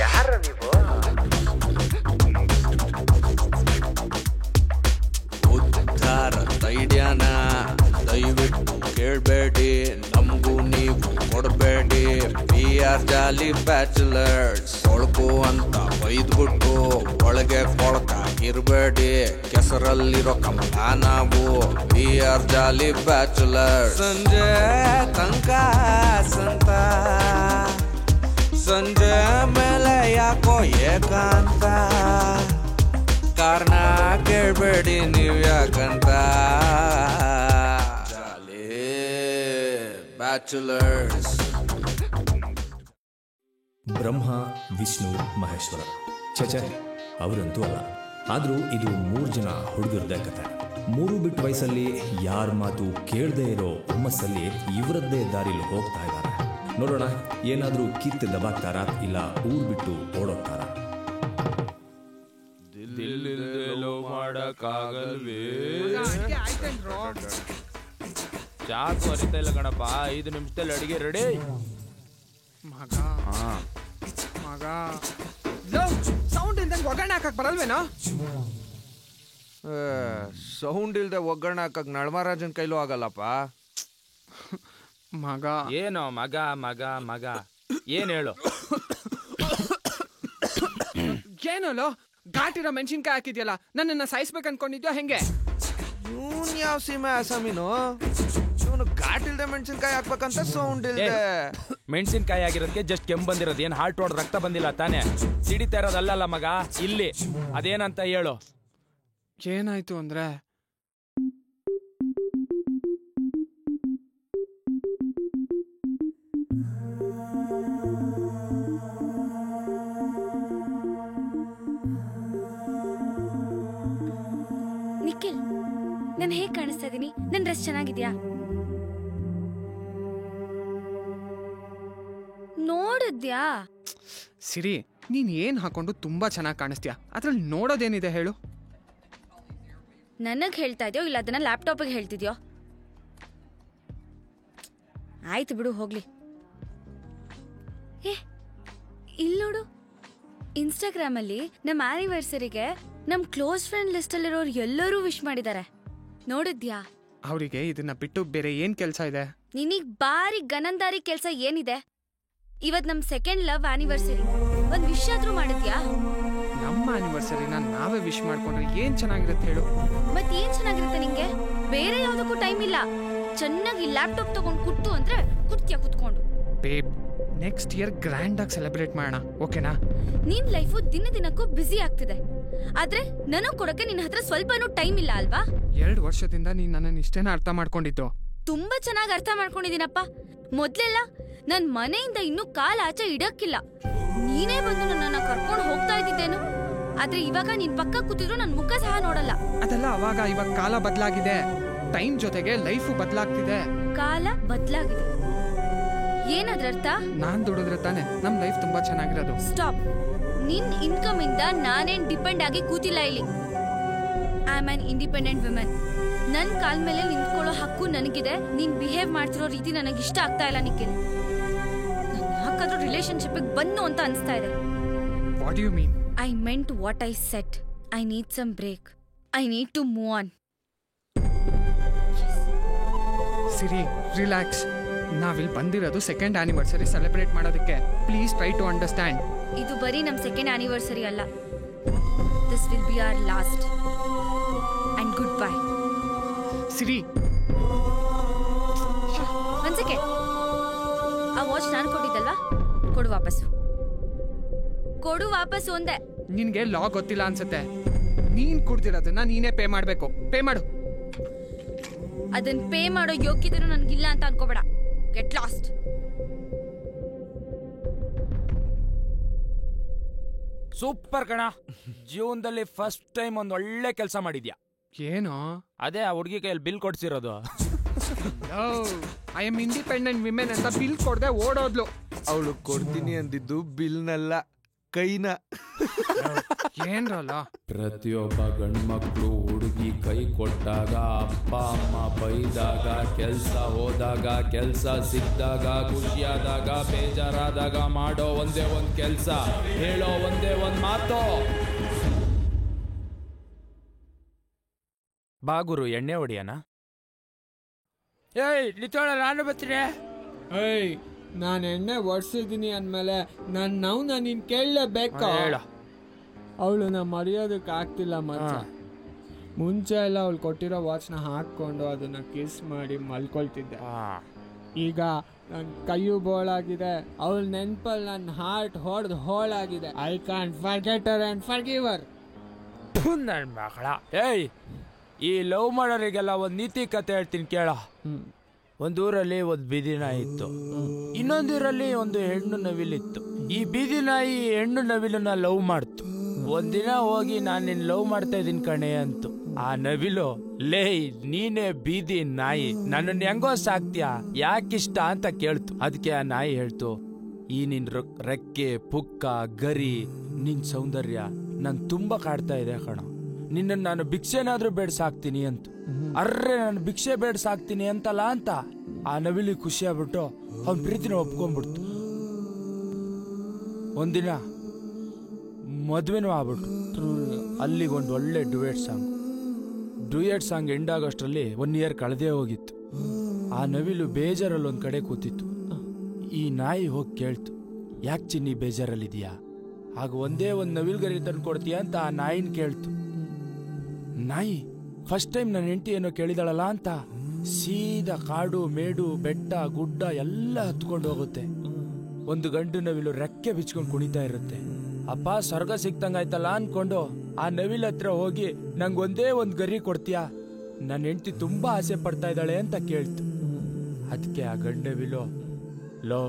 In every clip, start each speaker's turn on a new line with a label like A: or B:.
A: ಯಾರ ನೀವು?
B: ಉದ್ಧಾರದ ಐಡಿಯಾನ ದಯವಿಟ್ಟು ಕೇಳಬೇಡಿ, ನಮಗೂ ನೀವು ಕೊಡಬೇಡಿ. We are jolly bachelors. ಕೊಳಕು ಅಂತ ಬೈದ್ಬಿಟ್ಟು ಒಳಗೆ ಕೊಳಕಾಗಿರ್ಬೇಡಿ. ಕೆಸರಲ್ಲಿರೋ ಕಮಲ ನಾವು. We are jolly bachelors. ಸಂಜೆ ತನಕ ಸಂತ, ಸಂಜೆ ಮೇಲೆ ಯಾಕೋ ಏಕಾಂತ. ಕಾರಣ ಕೇಳಬೇಡಿ ನೀವು ಯಾಕಂತ. ಜಾಲಿ ಬ್ಯಾಚುಲರ್ಸ್.
C: ಬ್ರಹ್ಮ, ವಿಷ್ಣು, ಮಹೇಶ್ವರ ಚಚೆ ಅವರಂತೂ ಅಲ್ಲ. ಆದರೂ ಇದು 3 ಜನ ಹುಡುಗರದೇ ಕಥೆ. 3 ಬಿಟ್ಟು ವಯಸ್ಸಲ್ಲಿ ಯಾರ ಮಾತು ಕೇಳದೇ ಇರೋ ಹುಮ್ಮಸ್ಸಲ್ಲಿ ಇವರದ್ದೇ ದಾರಿಲಿ ಹೋಗ್ತಾ ಇದ್ದಾರೆ. ನೋಡೋಣ, ಏನಾದರೂ ಕಿತ್ತು ದಬಾಕ್ತಾರಾ ಇಲ್ಲ ಊರು ಬಿಟ್ಟು ಓಡೋಗ್ತಾರ?
D: ಚಾಕು ಅರಿತಾ ಇಲ್ಲ ಕಣಪ್ಪ. 5 ನಿಮಿಷದಲ್ಲಿ ಅಡಿಗೆ ರೆಡಿ.
E: ಮಗ ಮಗ ಸೌಂಡ್ ಇಲ್ದಂಗೆ ಒಗ್ಗರಣೆ ಹಾಕಕ್ ಬರಲ್ವೇನೋ?
B: ಸೌಂಡ್ ಇಲ್ದೆ ಒಗ್ಗರಣೆ ಹಾಕಕ್ ನಳಮರಾಜನ್ ಕೈಲೂ ಆಗಲ್ಲಪ್ಪ.
E: ಮಗ
D: ಏನೋ ಮಗ ಮಗ ಮಗ ಏನ್ ಹೇಳು?
E: ಏನೋ ಘಾಟಿರೋ ಮೆಣಸಿನ್ಕಾಯಿ ಹಾಕಿದ್ಯಲ್ಲ, ನನ್ನನ್ನ ಸಾಯಿಸ್ಬೇಕು ಅನ್ಕೊಂಡಿದ್ಯೋ ಹೆಂಗೆ?
B: ಇವನ್ ಯಾವ ಸೀಮೆ ಅಸಾಮಿನೋ? ಇವನು ಘಾಟ್ ಇಲ್ದೆ ಮೆಣಸಿನ್ಕಾಯಿ ಹಾಕ್ಬೇಕಂತ ಸೌಂಡ್ ಇಲ್ದೆ.
D: ಮೆಣಸಿನ್ಕಾಯಿ ಆಗಿರೋದಕ್ಕೆ ಜಸ್ಟ್ ಕೆಂಪ್ ಬಂದಿರೋದು, ಏನ್ ಹಾರ್ಟ್ ಹೊಡೆದ್ ರಕ್ತ ಬಂದಿಲ್ಲ ತಾನೆ? ಸಿಡಿತಾ ಇರೋದಲ್ಲ ಮಗ ಇಲ್ಲಿ. ಅದೇನಂತ ಹೇಳು?
E: ಏನಾಯ್ತು ಅಂದ್ರೆ
F: ನಿಖಿಲ್, ನಾನು ಹೇಗ್ ಕಾಣಿಸ್ತಾ ಇದೀನಿ? ನನ್ನ ಡ್ರೆಸ್ ಚೆನ್ನಾಗಿದ್ಯಾ? ನೋಡಿದ್ಯಾ?
E: ಸಿರಿ, ನೀನ್ ಏನ್ ಹಾಕೊಂಡು ತುಂಬಾ ಚೆನ್ನಾಗಿ ಕಾಣಿಸ್ತೀಯ. ಅದ್ರಲ್ಲಿ ನೋಡೋದೇನಿದೆ ಹೇಳು?
F: ನನಗ್ ಹೇಳ್ತಾ ಇದೆಯೋ ಇಲ್ಲ ಅದನ್ನ ಲ್ಯಾಪ್ಟಾಪಿಗೆ ಹೇಳ್ತಿದ್ಯೋ? ಆಯ್ತು ಬಿಡು, ಹೋಗ್ಲಿ. ಏ ಇಲ್ಲಿ ನೋಡು, ಇನ್ಸ್ಟಾಗ್ರಾಮ್ ಅಲ್ಲಿ ನಮ್ಮ ಆನಿವರ್ಸರಿಗೆ ನಮ್ ಕ್ಲೋಸ್ ಫ್ರೆಂಡ್ ಲಿಸ್ಟ್ ಅಲ್ಲಿರೋರು ಎಲ್ಲರೂ ವಿಶ್ ಮಾಡಿದ್ದಾರೆ. ನೋಡಿದ್ಯಾ?
E: ಅವರಿಗೆ ಇದನ್ನ ಬಿಟ್ಟು ಬೇರೆ ಏನ್ ಕೆಲ್ಸ ಇದೆ?
F: ನಿನಗ್ ಬಾರಿ ಗನಂದಾರಿ ಕೆಲ್ಸ ಏನಿದೆ? ಇವತ್ ನಮ್ ಸೆಕೆಂಡ್ ಲವ್ ಆನಿವರ್ಸರಿ, ಒಂದ್ ವಿಶ್ ಆದ್ರೂ ಮಾಡಿದ್ಯಾ?
E: ನಮ್ಮ ಆನಿವರ್ಸರಿನ ನಾವೇ ವಿಶ್ ಮಾಡ್ಕೊಂಡ್ರೆ ಏನ್ ಚೆನ್ನಾಗಿರುತ್ತೆ ಹೇಳು?
F: ಮತ್ ಏನ್ ಚೆನ್ನಾಗಿರುತ್ತೆ ನಿಂಗೆ? ಬೇರೆ ಯಾವ್ದಕ್ಕೂ ಟೈಮ್ ಇಲ್ಲ. ಚೆನ್ನಾಗಿ ಲ್ಯಾಪ್ಟಾಪ್ ತಗೊಂಡ್ ಕೂತು ಅಂದ್ರೆ ಕೂತ್ಯಾ ಕೂತ್ಕೊಂಡು.
E: ಬೇಬ್, ನೆಕ್ಸ್ಟ್ ಇಯರ್ ಗ್ರ್ಯಾಂಡ್ ಆಗಿ ಸೆಲೆಬ್ರೇಟ್ ಮಾಡೋಣ, ಓಕೆನಾ?
F: ನಿನ್ ಲೈಫು ದಿನ ದಿನಕ್ಕೂ ಬ್ಯುಸಿ ಆಗ್ತಿದೆ, ಆದ್ರೆ ನನಗ್ ಕೊಡಕ್ಕೆ ನಿನ್ನ ಹತ್ರ ಸ್ವಲ್ಪನೂ ಟೈಮ್ ಇಲ್ಲ ಅಲ್ವಾ?
E: 2 ವರ್ಷದಿಂದ ನೀನ್ ನನ್ನನ್ನು ಇಷ್ಟೇನ ಅರ್ಥ ಮಾಡ್ಕೊಂಡಿದ್ದು?
F: ತುಂಬಾ ಚೆನ್ನಾಗಿ ಅರ್ಥ ಮಾಡ್ಕೊಂಡಿದ್ದೀನಪ್ಪ. ಮೊದ್ಲೆಲ್ಲ ನನ್ ಮನೆಯಿಂದ ಇನ್ನೂ ಕಾಲ ಆಚೆ ಇಡಕ್ಕಿಲ್ಲ, ನೀನೇ ಬಂದು ನನ್ನನ್ನ ಕರ್ಕೊಂಡು ಹೋಗ್ತಾ ಇದ್ದಿದ್ದೇನು. ಆದ್ರೆ ಇವಾಗ ನಿನ್ ಪಕ್ಕ ಕೂತಿದ್ರು ನನ್ ಮುಖ ಸಹ ನೋಡಲ್ಲ.
E: ಅದೆಲ್ಲ ಅವಾಗ, ಇವಾಗ ಕಾಲ ಬದಲಾಗಿದೆ. ಟೈಮ್ ಜೊತೆಗೆ ಲೈಫು ಬದಲಾಗ್ತಿದೆ.
F: ಕಾಲ ಬದಲಾಗಿದೆ, ಏನದ್ರರ್ಥ?
E: ನಾನ್ ದುಡಿದ್ರೆ ತಾನೆ ನಮ್ ಲೈಫ್ ತುಂಬಾ ಚೆನ್ನಾಗಿರೋದು.
F: ಸ್ಟಾಪ್. ನಿನ್ ಇನ್ಕಮ್ ಇಂದ ನಾನೇನ್ ಡಿಪೆಂಡ್ ಆಗಿ ಕೂತಿಲ್ಲ ಇಲ್ಲಿ. I am on independent women. ನನ್ ಕಾಲ್ ಮೇಲೆ ನಿಂತ್ಕೊಳ್ಳೋ ಹಕ್ಕು ನನಗಿದೆ. ನೀನ್ ಬಿಹೇವ್ ಮಾಡ್ತಿರೋ ರೀತಿ ನನಗೆ ಇಷ್ಟ ಆಗ್ತಾ ಇಲ್ಲ ನಿಖಿಲ್. ನಾನು ಯಾಕಾದ್ರೂ ರಿಲೇಶನ್ಶಿಪ್ ಬಂದು ಅಂತ ಅನ್ಸ್ತಾ ಇದೆ.
E: What do you mean?
F: I meant what I said. I need some break. I need to move on.
E: Siri, relax. ನಾವಿಲ್ಲಿ ಬಂದಿರೋದು ಸೆಕೆಂಡ್ ಆನಿವರ್ಸರಿ ಸೆಲೆಬ್ರೇಟ್ ಮಾಡೋದಕ್ಕೆ. Please try to understand.
F: ಇದು ಬರೀ ನಮ್ ಸೆಕೆಂಡ್ ಆನಿವರ್ಸರಿ ಅಲ್ಲ. This will be our last and goodbye.
E: Siri,
F: ಒಂದ್ second. ಆ watch ನಾನು ಕೊಟ್ಟಿದ್ದಲ್ವಾ? ಕೊಡು ವಾಪಸ್ಸು. ಕೊಡು ವಾಪಸ್ಸು ಅಂದೆ.
E: ನಿನ್ಗೆ ಲಾ ಗೊತ್ತಿಲ್ಲ ಅನ್ಸುತ್ತೆ. ನೀನ್ ಕುಡ್ದಿರೋದನ್ನ ನೀನೇ ಪೇ ಮಾಡ್ಬೇಕು. ಪೇ ಮಾಡು.
F: ಅದನ್ನ ಪೇ ಮಾಡೋ ಯೋಗ್ಯತೆನೂ ನನ್ಗಿಲ್ಲ ಅಂತ ಅನ್ಕೋಬೇಡ. Get lost.
D: ಸೂಪರ್ ಕಣ, ಜೀವನದಲ್ಲಿ ಫಸ್ಟ್ ಟೈಮ್ ಒಂದ್ ಒಳ್ಳೆ ಕೆಲಸ ಮಾಡಿದ್ಯಾ.
E: ಏನೋ?
D: ಅದೇ ಆ ಹುಡುಗಿ ಕೈಯಲ್ಲಿ ಬಿಲ್ ಕೊಡ್ಸಿರೋದು.
E: ಐ ಆಮ್ ಇಂಡಿಪೆಂಡೆಂಟ್ ವಿಮೆನ್ ಅಂತ ಬಿಲ್ ಕೊಡದೆ ಓಡೋದ್ಲು.
B: ಅವಳು ಕೊಡ್ತೀನಿ ಅಂದಿದ್ದು ಬಿಲ್ನಲ್ಲ, ಕೈನ.
E: ಏನ್ರಲ್ಲ
D: ಪ್ರತಿಯೊಬ್ಬ ಗಂಡ್ಮಕ್ಳು ಹುಡುಗಿ ಕೈ ಕೊಟ್ಟಾಗ, ಅಪ್ಪ ಅಮ್ಮ ಬೈದಾಗ, ಕೆಲಸ ಹೋದಾಗ, ಕೆಲಸ ಸಿಕ್ಕಿದಾಗ, ಖುಷಿಯಾದಾಗ, ಬೇಜಾರಾದಾಗ ಮಾಡೋ ಒಂದೇ ಒಂದು ಕೆಲಸ, ಹೇಳೋ ಒಂದೇ ಒಂದು ಮಾತು. ಬಾಗುರು ಎಣ್ಣೆ ಹೊಡಿಯನ. ಏಯ್ ನಿತೋಳ, ನಾನು ಬರ್ತೀನಿ.
E: ಏಯ್, ನಾನು ಎಣ್ಣೆ ಒಡ್ಸಿದ್ದೀನಿ ಅಂದಮೇಲೆ ನಾನು ನೀನು ಕೇಳಲೇಬೇಕು.
D: ಹೇಳ.
E: ಅವಳನ್ನ ಮರೆಯೋದಕ್ಕೆ ಆಗ್ತಿಲ್ಲ ಮಚ್ಚ. ಮುಂಚೆ ಎಲ್ಲ ಅವಳು ಕೊಟ್ಟಿರೋ ವಾಚ್ನ ಹಾಕ್ಕೊಂಡು ಅದನ್ನ ಕಿಸ್ ಮಾಡಿ ಮಲ್ಕೊಳ್ತಿದ್ದೆ. ಈಗ ನನ್ನ ಕೈಯು ಬೋಳಾಗಿದೆ, ಅವಳ ನೆನಪಲ್ಲಿ ನನ್ನ ಹಾರ್ಟ್ ಹೊಡೆದು ಹೋಳಾಗಿದೆ. I can't forget her and forgive her.
D: ನನ್ನ ಮಗಳ. ಏಯ್, ಈ ಲವ್ ಮಾಡೋರಿಗೆಲ್ಲ ಒಂದು ನೀತಿ ಕತೆ ಹೇಳ್ತೀನಿ ಕೇಳ. ಒಂದೂರಲ್ಲಿ ಒಂದು ಬೀದಿ ನಾಯಿ ಇತ್ತು, ಇನ್ನೊಂದೂರಲ್ಲಿ ಒಂದು ಹೆಣ್ಣು ನವಿಲಿತ್ತು. ಈ ಬೀದಿ ನಾಯಿ ಹೆಣ್ಣು ನವಿಲನ್ನ ಲವ್ ಮಾಡ್ತು. ಒಂದಿನ ಹೋಗಿ ನಾನು ನಿನ್ನ ಲವ್ ಮಾಡ್ತಾ ಇದ್ದೀನಿ ಕಣೆ ಅಂತು. ಆ ನವಿಲು, ಲೇ ನೀನೇ ಬೀದಿ ನಾಯಿ, ನನ್ನನ್ನು ಹೆಂಗೋ ಸಾಕ್ತೀಯ, ಯಾಕಿಷ್ಟ ಅಂತ ಕೇಳ್ತು. ಅದಕ್ಕೆ ಆ ನಾಯಿ ಹೇಳ್ತು, ಈ ನಿನ್ ರೆಕ್ಕೆ, ಪುಕ್ಕ, ಗರಿ, ನಿನ್ ಸೌಂದರ್ಯ ನನ್ ತುಂಬಾ ಕಾಡ್ತಾ ಇದೆ ಕಣ, ನಿನ್ನನ್ನು ನಾನು ಭಿಕ್ಷೆನಾದ್ರೂ ಬೇಡ ಸಾಕ್ತೀನಿ ಅಂತ. ಅರ್ರೆ, ನಾನು ಭಿಕ್ಷೆ ಬೇಡ ಸಾಕ್ತೀನಿ ಅಂತಲ್ಲ ಅಂತ ಆ ನವಿಲಿ ಖುಷಿ ಆಗ್ಬಿಟ್ಟು ಅವನ ಪ್ರೀತಿನ ಒಪ್ಕೊಂಡ್ಬಿಡ್ತು. ಒಂದಿನ ಮದ್ವೆನೂ ಆಗ್ಬಿಟ್ಟು ಅಲ್ಲಿಗೆ ಒಂದು ಒಳ್ಳೆ ಡ್ಯೂಯೆಟ್ ಸಾಂಗ್ ಎಂಡ್ ಆಗೋಷ್ಟರಲ್ಲಿ 1 ಇಯರ್ ಕಳೆದೇ ಹೋಗಿತ್ತು. ಆ ನವಿಲು ಬೇಜಾರಲ್ಲಿ ಒಂದ್ ಕಡೆ ಕೂತಿತ್ತು. ಈ ನಾಯಿ ಹೋಗಿ ಕೇಳ್ತು, ಯಾಕೆ ಚಿನ್ನಿ ಬೇಜಾರಲ್ಲಿದೀಯಾ? ಆಗ ಒಂದೇ ಒಂದು ನವಿಲ್ಗರಿ ತಂದು ಕೊಡ್ತೀಯ ಅಂತ ಆ ನಾಯಿನ ಕೇಳ್ತು. ನಾಯಿ ಫಸ್ಟ್ ಟೈಮ್ ನನ್ನ ಹೆಂಡತಿ ಏನೋ ಕೇಳಿದಾಳಲ್ಲ ಅಂತ ಸೀದಾ ಕಾಡು ಮೇಡು ಬೆಟ್ಟ ಗುಡ್ಡ ಎಲ್ಲ ಹತ್ಕೊಂಡು ಹೋಗುತ್ತೆ. ಒಂದು ಗಂಡು ನವಿಲು ರೆಕ್ಕೆ ಬಿಚ್ಕೊಂಡು ಕುಣಿತಾ ಇರುತ್ತೆ. ಅಪ್ಪ ಸ್ವರ್ಗ ಸಿಕ್ತಂಗಾಯ್ತಲ್ಲ ಅನ್ಕೊಂಡು ಆ ನವಿಲ್ ಹತ್ರ ಹೋಗಿ ನಂಗೊಂದೇ ಒಂದು ಗರಿ ಕೊಡ್ತೀಯಾ, ನನ್ನ ಹೆಂಡತಿ ತುಂಬಾ ಆಸೆ ಪಡ್ತಾ ಇದ್ದಾಳೆ ಅಂತ ಕೇಳ್ತು. ಅದಕ್ಕೆ ಆ ಗಂಡು ನವಿಲು, ಲೋ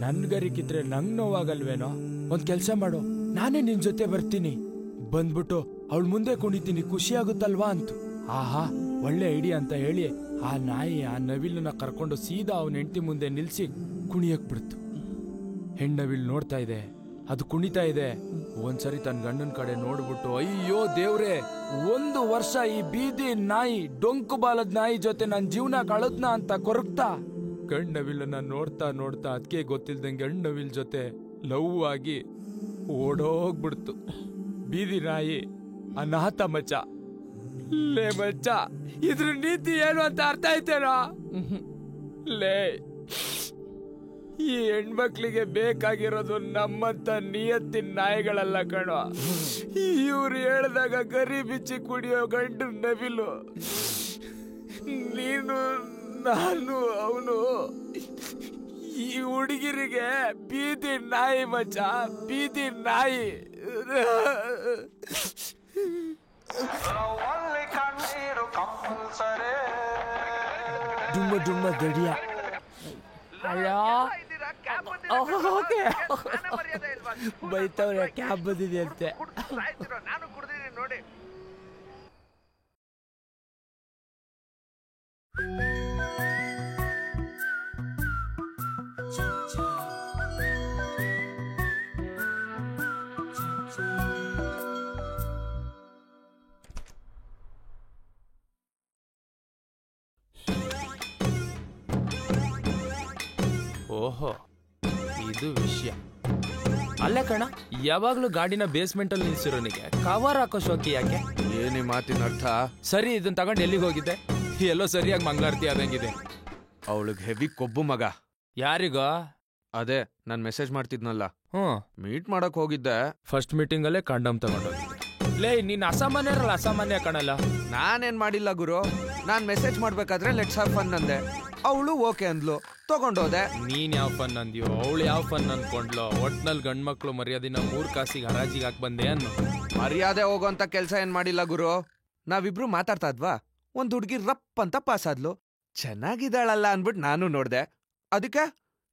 D: ನನ್ ಗರಿ ಕಿತ್ರೆ ನಂಗ್ ನೋವಾಗಲ್ವೇನೋ, ಒಂದ್ ಕೆಲ್ಸ ಮಾಡು, ನಾನೇ ನಿನ್ ಜೊತೆ ಬರ್ತೀನಿ, ಬಂದ್ಬಿಟ್ಟು ಅವಳ ಮುಂದೆ ಕುಣಿತೀನಿ, ಖುಷಿ ಆಗುತ್ತಲ್ವಾ ಅಂತು. ಆಹಾ ಒಳ್ಳೆ ಐಡಿಯಾ ಅಂತ ಹೇಳಿ ಆ ನಾಯಿ ಆ ನವಿಲನ್ನ ಕರ್ಕೊಂಡು ಸೀದಾ ಅವನ ಹೆಂಡತಿ ಮುಂದೆ ನಿಲ್ಸಿ ಕುಣಿಯಕ್ ಬಿಡ್ತು. ಹೆಣ್ಣವಿಲ್ ನೋಡ್ತಾ ಇದೆ, ಅದು ಕುಣಿತಾ ಇದೆ. ಒಂದ್ಸರಿ ತನ್ನ ಗಂಡನ ಕಡೆ ನೋಡ್ಬಿಟ್ಟು, ಅಯ್ಯೋ ದೇವ್ರೆ, 1 ವರ್ಷ ಈ ಬೀದಿ ನಾಯಿ, ಡೊಂಕು ಬಾಲದ ನಾಯಿ ಜೊತೆ ನನ್ನ ಜೀವನ ಕಳದ್ನ ಅಂತ ಕೊರಗ್ತಾ ಗಂಡವಿಲನ್ನ ನೋಡ್ತಾ ನೋಡ್ತಾ ಅದಕ್ಕೆ ಗೊತ್ತಿಲ್ದಂಗೆ ಗಂಡವಿಲ್ ಜೊತೆ ಲವ್ ಆಗಿ ಓಡೋಗ್ಬಿಡ್ತು. ಬೀದಿ ನಾಯಿ ಅನಾಥ ಮಚ್ಚ. ಲೇ ಮಚ್ಚ, ಇದ್ರ ನೀತಿ ಏನು ಅಂತ ಅರ್ಥ ಆಯ್ತೇನೋ? ಲೇ, ಈ ಹೆಣ್ಮಕ್ಳಿಗೆ ಬೇಕಾಗಿರೋದು ನಮ್ಮಂತ ನಿಯತ್ತಿನ ನಾಯಿಗಳಲ್ಲ ಕಣೋ. ಇವ್ರು ಹೇಳ್ದಾಗ ಗರಿ ಬಿಚ್ಚಿ ಕುಡಿಯೋ ಗಂಡು ನವಿಲು. ನೀನು, ನಾನು, ಅವನು ಈ ಹುಡುಗಿರಿಗೆ ಬೀದಿ ನಾಯಿ ಮಚ್ಚ, ಬೀದಿ ನಾಯಿ. ಡುಮ್ಮ ಡುಮ್ಮ ಗಡಿಯ. ಬೈತವ್ರೆ, ಕ್ಯಾಬ್ ಬಂದಿದೆ ಅಂತೆ.
B: ನಾನು ಕುಡ್ದಿದ್ದೀನಿ ನೋಡಿ.
D: ಓಹೋ, ಇದು ವಿಷಯ. ಅಲ್ಲ ಕಣ, ಯಾವಾಗ್ಲೂ ಗಾಡಿನ ಬೇಸ್ಮೆಂಟ್ ಅಲ್ಲಿ ನಿಲ್ಸಿರೋನಿಗೆ ಕವರ್ ಹಾಕೋ ಶೋಕಿ ಯಾಕೆ?
B: ಏನಿ ಮಾತಿನ ಅರ್ಥ?
D: ಸರಿ, ಇದನ್ನ ತಗೊಂಡು ಎಲ್ಲಿಗೆ ಹೋಗಿದ್ದೆ? ಎಲ್ಲೋ ಸರಿಯಾಗಿ ಮಂಗಳಾರತಿ ಆದಂಗಿದೆ.
B: ಅವಳಿಗೆ ಹೆವಿ ಕೊಬ್ಬು ಮಗ.
D: ಯಾರಿಗೋ?
B: ಅದೇ ನಾನ್ ಮೆಸೇಜ್ ಮಾಡ್ತಿದ್ನಲ್ಲ, ಮೀಟ್ ಮಾಡಕ್ ಹೋಗಿದ್ದೆ.
D: ಫಸ್ಟ್ ಮೀಟಿಂಗ್ ಅಲ್ಲೇ ಕಂಡಮ್ ತಗೊಂಡೋಗಿದ್ದೆ. ಲೇ, ನೀನ್ ಅಸಾಮಾನ್ಯರಲ್ಲ, ಅಸಾಮಾನ್ಯ ಕಣಲ್ಲ.
B: ನಾನೇನ್ ಮಾಡಿಲ್ಲ ಗುರು, ನಾನ್ ಮೆಸೇಜ್ ಮಾಡ್ಬೇಕಾದ್ರೆ ಲೆಟ್ಸ್ ಹಾವ್ ಫನ್ ಅಂದೆ, ಅವಳು ಓಕೆ ಅಂದ್ಲು, ತಗೊಂಡೋದೆ.
D: ನೀನ್ ಯಾವ ಫನ್ ಅಂದ್ಯೋ, ಅವಳು ಯಾವ ಫನ್ ಅನ್ಕೊಂಡ್ಲೋ? ಒಟ್ನಲ್ಲಿ ಗಂಡ್ಮಕ್ಳು ಮರ್ಯಾದಿನ 3 ಕಾಸಿಗೆ ಹರಾಜಿಗೆ ಹಾಕ್ ಬಂದೆ ಅನ್ನು.
B: ಮರ್ಯಾದೆ ಹೋಗೋಂತ ಕೆಲ್ಸ ಏನ್ ಮಾಡಿಲ್ಲ ಗುರು. ನಾವಿಬ್ರು ಮಾತಾಡ್ತಾ ಇದ್ವಾ, ಒಂದ್ ಹುಡ್ಗಿ ರಪ್ ಅಂತ ಪಾಸ್ ಆದ್ಲು. ಚೆನ್ನಾಗಿದ್ದಾಳಲ್ಲ ಅನ್ಬಿಟ್ ನಾನು ನೋಡ್ದೆ. ಅದಕ್ಕೆ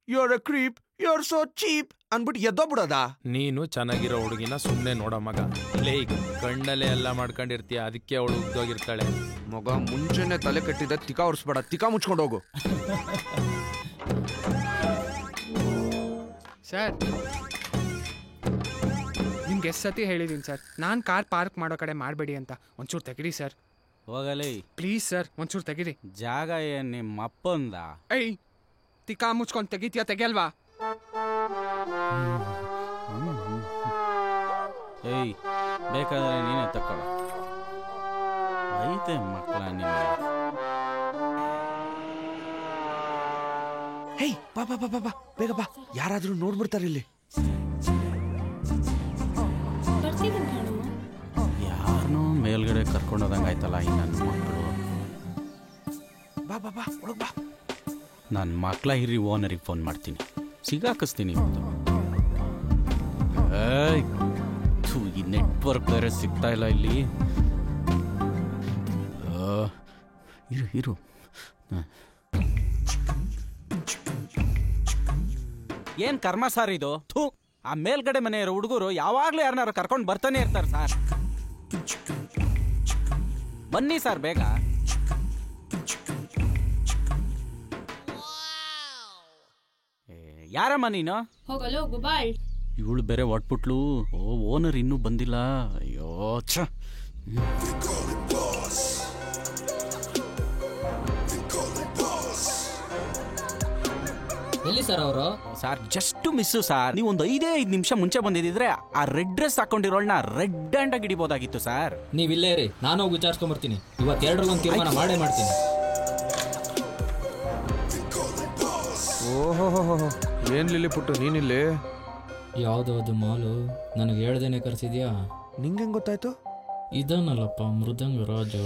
B: your a creep, your so cheap ಅನ್ಬಿಟ್ಟು ಎದ್ದೋಗ್ಬಿಡೋದ.
D: ನೀನು ಚೆನ್ನಾಗಿರೋ ಹುಡುಗಿನ ಸುಮ್ನೆ ನೋಡೋ ಮಗ. ಲೇ, ಕಣ್ಣಲ್ಲೇ ಎಲ್ಲ ಮಾಡ್ಕೊಂಡಿರ್ತೀಯ, ಅದಕ್ಕೆ ಅವಳು ಉದ್ದೋಗಿರ್ತಾಳೆ.
B: ಮಗ, ಮುಂಚೆನೆ ತಲೆ ಕಟ್ಟಿದ್ದೆ, ತಿಕಾ ಉರ್ಸ್ಬೇಡ, ತಿಕಾ ಮುಚ್ಕೊಂಡು ಹೋಗು.
E: ಸರ್, ನಿಮ್ಮ ನಿಮ್ಗೆ ಎಷ್ಟು ಸತಿ ಹೇಳಿದ್ದೀನಿ ಸರ್, ನಾನು ಕಾರ್ ಪಾರ್ಕ್ ಮಾಡೋ ಕಡೆ ಮಾಡಬೇಡಿ ಅಂತ. ಒಂಚೂರು ತೆಗಿರಿ ಸರ್,
G: ಹೋಗಲಿ
E: ಪ್ಲೀಸ್ ಸರ್, ಒಂಚೂರು ತೆಗಿರಿ.
G: ಜಾಗ ಏನು ನಿಮ್ಮ ಅಪ್ಪಂದ?
E: ಏಯ್, ತಿಕ್ಕಾ ಮುಚ್ಕೊಂಡು ತೆಗಿತೀಯ, ತೆಗಿಯಲ್ವಾ?
G: ಏಯ್, ಬೇಕಾದ್ರೆ ನೀನೇ ತಕೊಳ್ಳೋ. ಐತೆ ಮಕ್ಕಳ ನಿಮಗೆ.
B: ಹೇಯ್ ಬಾ ಬಾ ಬಾ ಬಾ ಬಾ, ಬೇಗ ಬಾ, ಯಾರಾದ್ರೂ ನೋಡ್ಬಿಡ್ತಾರೆ ಇಲ್ಲಿ.
G: ಯಾರನ್ನೋ ಮೇಲ್ಗಡೆ ಕರ್ಕೊಂಡೋದಂಗೆ ಆಯ್ತಲ್ಲ ಈ ನನ್ನ ಮಕ್ಕಳು.
B: ಬಾ ಬಾ ಬಾ, ಒಳಗ್ ಬಾ.
G: ನನ್ನ ಮಕ್ಕಳ ಹಿರಿ ಓನರಿಗೆ ಫೋನ್ ಮಾಡ್ತೀನಿ, ಸಿಗಾಕಿಸ್ತೀನಿ ಇವತ್ತು. ಏಯ್, ಈ ನೆಟ್ವರ್ಕ್ ಬೇರೆ ಸಿಗ್ತಾ ಇಲ್ಲ ಇಲ್ಲಿ. ಇರು ಇರು. ಏನ್ ಕರ್ಮ ಸರ್ ಇದು? ಥೂ, ಆ ಮೇಲ್ಗಡೆ ಮನೆಯವರು ಹುಡುಗರು ಯಾವಾಗ್ಲೂ ಯಾರನ್ನಾರು ಕರ್ಕೊಂಡು ಬರ್ತಾನೆ ಇರ್ತಾರೆ ಸರ್. ಬನ್ನಿ ಸರ್ ಬೇಗ. ಯಾರಮ್ಮ ನೀನು?
F: ಹೋಗಲು ಬಾಯ್.
G: ಇವಳು ಬೇರೆ ಒಟ್ಬಿಟ್ಲು. ಓನರ್ ಇನ್ನೂ ಬಂದಿಲ್ಲ. ಅಯ್ಯೋ ಛ.
H: ಎಲ್ಲಿ ಸರ್ ಅವರು?
G: Sir just miss sir. ನೀವು ಒಂದು 5 ನಿಮಿಷ ಮುಂಚೆ ಬಂದಿದ್ರೆ ಆ ರೆಡ್ ಡ್ರೆಸ್ ಹಾಕೊಂಡಿರೋಳನ್ನ ರೆಡ್ ಹ್ಯಾಂಡ್ ಆಗಿ ಹಿಡಿಬೋದಾಗಿತ್ತು ಸರ್.
H: ನೀವ್ ಇಲ್ಲೇ ಇರಿ, ನಾನು ಹೋಗಿ ವಿಚಾರಿಸ್ಕೊಂಡ್ಬರ್ತೀನಿ. ಇವತ್ತು 2ರಿಗೊಂದು ತೀರ್ಮಾನ ಮಾಡೇ ಮಾಡ್ತೀನಿ.
B: ಓಹೋ, ಏನ್ ಲಿಲ್ಲಿ ಪುಟ್ಟು ನೀನಿಲ್ಲಿ?
H: ಯಾವುದೋ ಅದು ಮಾಲು ನನಗೆ ಹೇಳ್ದೇನೆ ಕರೆಸಿದ್ಯಾ?
B: ನಿಂಗೆ ಹೆಂಗ್ ಗೊತ್ತಾಯ್ತು?
H: ಇದನ್ನಲ್ಲಪ್ಪ ಮೃದಂಗ ರಾಜು.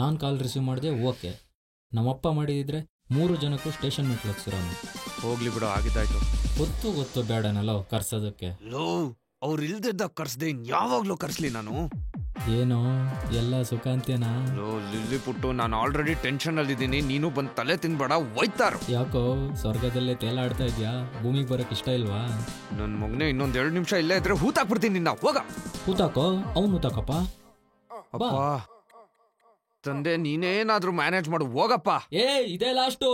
H: ನಾನು ಕಾಲ್ ರಿಸೀವ್ ಮಾಡಿದೆ, ಓಕೆ. ನಮ್ಮಪ್ಪ ಮಾಡಿದಿದ್ರೆ 3 ಜನಕ್ಕೂ ಸ್ಟೇಷನ್ ಮೆಟ್ಲು ಹಚ್ಚಿರೋನು.
B: ಹೋಗ್ಲಿ ಬಿಡು, ಆಗಿದ್ದಾಯ್ತು.
H: ಗೊತ್ತು ಬೇಡನಲ್ಲ ಕರ್ಸೋದಕ್ಕೆ.
B: ಲೋ, ಅವ್ರು ಇಲ್ದಿದ್ದಾಗ ಕರ್ಸ್ದೆ ಯಾವಾಗ್ಲೂ ಕರ್ಸ್ಲಿ ನಾನು?
H: ಏನೋ ಎಲ್ಲ ಸುಖ ಅಂತೇನಾ?
B: ಲೋ ಲಿಲ್ಲಿ ಪುಟ್ಟು, ನಾನು ಆಲ್ರೆಡಿ ಟೆನ್ಷನ್ ಅಲ್ಲಿ ಇದ್ದೀನಿ, ನೀನು ಬಂದು ತಲೆ ತಿನ್ಬೇಡ, ಹೋಯ್ತಾರು.
H: ಯಾಕೋ ಸ್ವರ್ಗದಲ್ಲೇ ತೇಲಾಡ್ತಾ ಇದ್ಯಾ? ಭೂಮಿಗೆ ಬರಕ್ ಇಷ್ಟ ಇಲ್ವಾ?
B: ನನ್ನ ಮಗನೇ, ಇನ್ನೊಂದ್ 2 ನಿಮಿಷ ಇಲ್ಲೇ ಇದ್ರೆ ಹೂತಾಕ್ಬಿಡ್ತೀನಿ ನಿನ್ನ. ಹೋಗ.
H: ಹೂತಾಕೋ, ಅವ್ನು ಹೂತಾಕಪ್ಪ.
B: ಅಪ್ಪ ತಂದೆ, ನೀನೇನಾದ್ರೂ ಮ್ಯಾನೇಜ್ ಮಾಡು, ಹೋಗಪ್ಪ.
H: ಇದೇ ಲಾಸ್ಟು.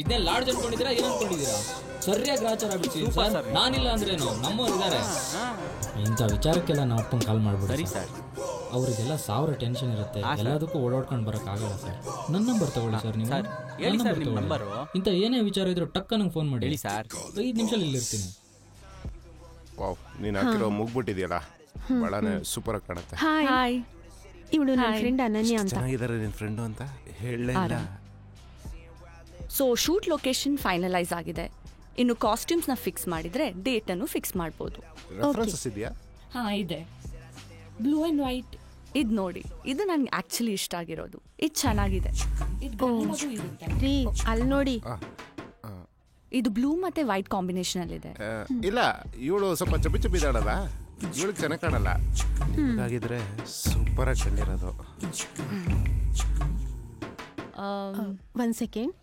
H: ಇದನ್ನೇ ಲಾಡ್ಜ್ ಅನ್ಕೊಂಡಿದ್ದೀರಾ, ಏನ್ ಅನ್ಕೊಂಡಿದ್ದೀರಾ? ಸರಿಯಾಗಿ ಗ್ರಾಚಾರ ಬಿಡ್ತೀನಿ ಸರ್. ನಾನಿಲ್ಲ ಅಂದ್ರೇನು, ನಮ್ಮವ್ರು ಇದಾರೆ. ಇಂಥ ವಿಚಾರಕ್ಕೆಲ್ಲ ನಮ್ಮ ಅಪ್ಪನ ಕಾಲ್ ಮಾಡ್ಬಿಡಿ ಸರ್. ಅವರಿಗೆಲ್ಲ 1000 ಟೆನ್ಷನ್ ಇರುತ್ತೆ, ಎಲ್ಲದಕ್ಕೂ ಓಡಾಡ್ಕೊಂಡು ಬರಕ್ ಆಗಲ್ಲ ಸರ್. ನನ್ನ ನಂಬರ್ ತಗೊಳ್ಳಿ ಸರ್. ನೀವು ಇಂಥ ಏನೇ ವಿಚಾರ ಇದ್ರು ಟಕ್ಕ ನಂಗೆ ಫೋನ್ ಮಾಡಿ ಸರ್. 5 ನಿಮಿಷ ಇಲ್ಲಿರ್ತೀನಿ.
I: ವಾವ್, ನೀನು ಹಾಕಿರೋ ಮುಗ್ಬಿಟ್ಟಿದ್ಯಲ್ಲ, ಬಹಳನೇ ಸೂಪರ್ ಆಗಿ ಕಾಣುತ್ತೆ.
J: ಹಾಯ್, ಇವಳು ನನ್ನ ಫ್ರೆಂಡ್ ಅನನ್ಯ ಅಂತ.
I: ಚೆನ್ನಾಗಿದ್ದಾರೆ ನಿನ್ನ ಫ್ರೆಂಡು ಅಂತ ಹೇಳಲಿಲ್ಲ.
K: ಸೊ ಶೂಟ್ ಲೊಕೇಶನ್ ಫೈನಲೈಸ್ ಆಗಿದೆ. ಇನ್ನು ಕಾಸ್ಟ್ಯೂಮ್ಸ್ನ ಫಿಕ್ಸ್ ಮಾಡಿದ್ರೆ ಡೇಟ್ ಅನ್ನು ಫಿಕ್ಸ್ ಮಾಡ್ಬೋದು.
I: ರೆಫರೆನ್ಸಸ್ ಇದೆಯಾ?
J: ಇದೆ, ಬ್ಲೂ ಅಂಡ್ ವೈಟ್.
K: ಇದು ನೋಡಿ, ಇದು ನನಗೆ ಆಕ್ಚುಲಿ ಇಷ್ಟ ಆಗಿರೋದು. ಇದು ಚೆನ್ನಾಗಿದೆ.
J: ಅಲ್ಲಿ ನೋಡಿ,
K: ಇದು ಬ್ಲೂ ಮತ್ತೆ ವೈಟ್ ಕಾಂಬಿನೇಷನ್ ಅಲ್ಲಿ ಇದೆ.
I: ಇಲ್ಲ, ಇವಳು ಸ್ವಲ್ಪ ಚಬಿ ಇದ್ದಾಳಲ್ಲ, ಇವಳಿಗೆ ಚೆನ್ನಾಗಿ ಕಾಣಲ್ಲ. ಹಾಗಿದ್ರೆ ಸೂಪರ್ ಆಗಿ ಕಂಡಿರೋದು.
J: ಒಂದ್ ಸೆಕೆಂಡ್,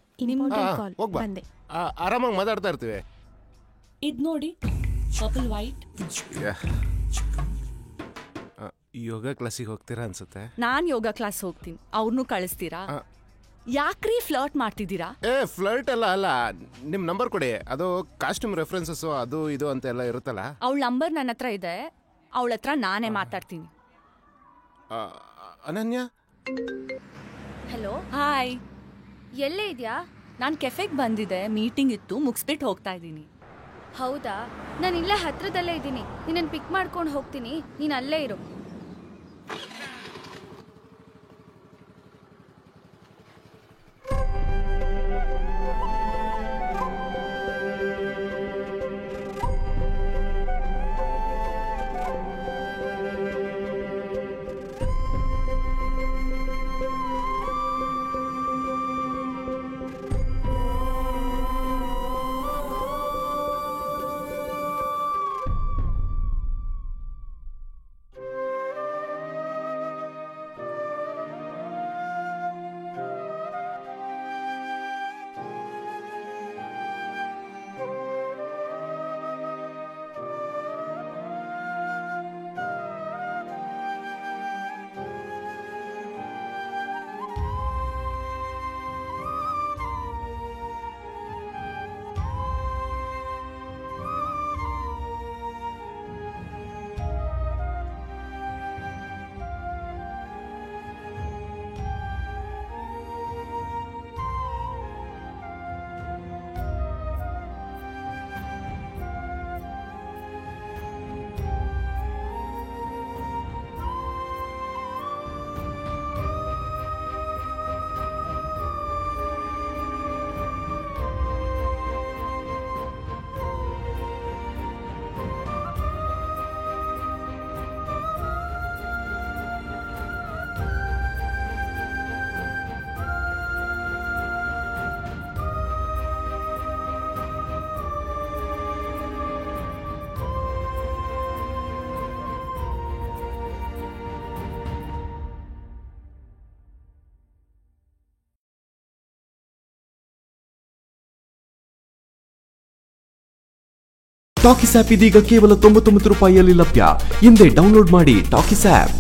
I: ಹೋಗ್ಬಾ, ಆರಾಮಾಗಿ ಮಾತಾಡ್ತಾ ಇರ್ತೀವಿ.
J: ಇದು ನೋಡಿ, ಪರ್ಪಲ್ ವೈಟ್.
I: ಯೋಗ ಕ್ಲಾಸಿಗೆ ಹೋಗ್ತೀರಾ ಅನ್ಸುತ್ತೆ.
K: ನಾನ್ ಯೋಗ ಕ್ಲಾಸ್ ಹೋಗ್ತೀನಿ, ಅವ್ರನ್ನೂ ಕಳಿಸ್ತೀರಾ? ಯಾಕ್ರಿ ಫ್ಲರ್ಟ್ ಮಾಡ್ತಿದ್ದೀರಾ?
I: ಫ್ಲರ್ಟ್ ಅಲ್ಲ, ನಿಮ್ ನಂಬರ್ ಕೊಡಿ. ಅದು ಕಾಸ್ಟ್ಯೂಮ್ ರೆಫರೆನ್ಸಸ್ ಅದು ಇದು ಅಂತ ಎಲ್ಲ ಇರುತ್ತಲ್ಲ.
K: ಅವಳ ನಂಬರ್ ನನ್ನ ಹತ್ರ ಇದೆ, ಅವಳ ಹತ್ರ ನಾನೇ ಮಾತಾಡ್ತೀನಿ.
I: ಅನನ್ಯ,
K: ಹಲೋ. ಹಾಯ್,
F: ಎಲ್ಲೇ ಇದೆಯಾ?
K: ನಾನು ಕೆಫೆಗೆ ಬಂದಿದ್ದೆ, ಮೀಟಿಂಗ್ ಇತ್ತು, ಮುಗಿಸ್ಬಿಟ್ಟು ಹೋಗ್ತಾ ಇದ್ದೀನಿ.
F: ಹೌದಾ? ನಾನು ಇಲ್ಲೇ ಹತ್ರದಲ್ಲೇ ಇದ್ದೀನಿ, ನಿನ್ನನ್ನು ಪಿಕ್ ಮಾಡ್ಕೊಂಡು ಹೋಗ್ತೀನಿ, ನೀನು ಅಲ್ಲೇ ಇರು.
L: ಟಾಕಿಸ್ ಆಪ್ ಇದೀಗ ಕೇವಲ 99 ರೂಪಾಯಿಯಲ್ಲಿ ಲಭ್ಯ. ಹಿಂದೆ ಡೌನ್ಲೋಡ್ ಮಾಡಿ ಟಾಕಿಸ್ ಆಪ್.